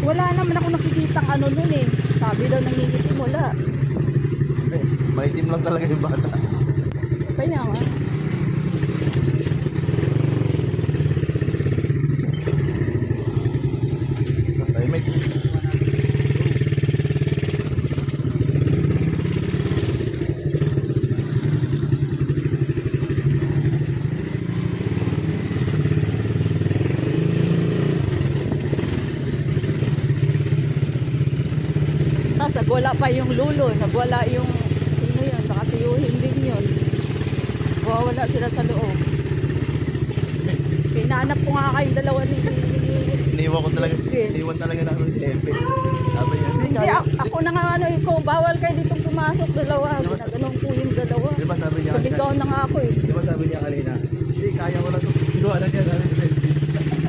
Wala naman ako nakikita ano nun eh. Sabi daw nangingitim, wala. Eh, maitim lang talaga yung bata. Kaya nga. Tahimik. Tapos nagwala pa yung lulo, nagwala yung sino yun, baka tiyuhin din yun. Wala sila sa loob. Pinanap ko nga kayong dalawa ni Iniwan talaga namin si Epe. Sabi niya, hindi, ako na nga ano, ikaw, bawal kayo ditong pumasok dalawa. Ginaganon ko yung dalawa. di ba sabi niya? Sabigaw na nga ako eh. Di ba sabi niya kanina? Hindi, kaya ko lang ito. Gawa na niya, sabi niya.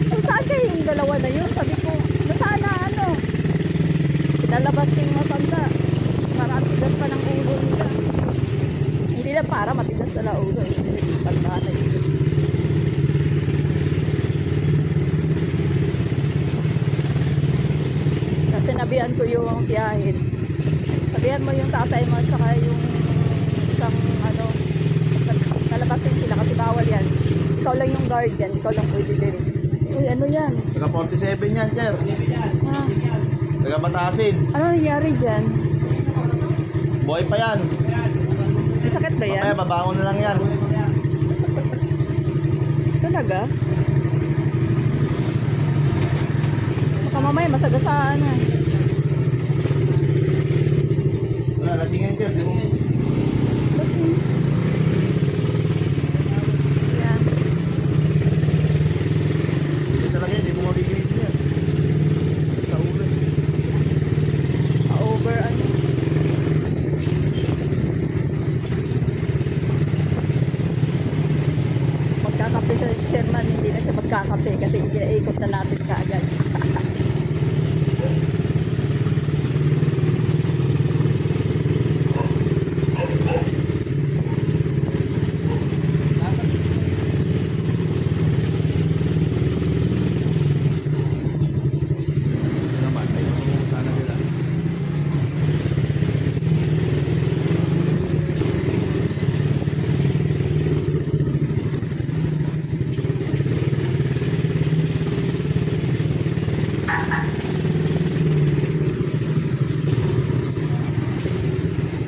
Kung saan kayo yung dalawa na yun? Sabi ko, nasaan na ano? Pinalabas ko yung matanda. Para matigas pa ng ulo nila. Hindi lang para matigas na ulo. Hindi tanda na yun. Kasi nabihan ko yung siyahin. Sabihan mo yung tatay mo at saka yung isang ano, nalabasin sila kasi bawal yan. Ikaw lang yung guardian, ikaw lang pwede din. Uy, ano yan? Taga 47 yan, sir. Ha? Taga Batasin. Ano nangyari dyan? Buhay pa yan. May sakit ba yan? Mamaya, babangon na lang yan. Talaga? Baka mamaya masagasaan na. Wala, lasingin, sir. Di mo... Kasi... Yan. Isa lang yan, di mo mabigilis yan. Sa ulo. Over ano. Magkakape sa chairman, hindi na siya magkakape kasi ikot na natin kaagad. Naman, ayun, sana nila.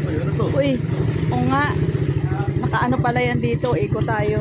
Ay, ano to? Uy, o nga, nakaano pala yan dito, ikot tayo.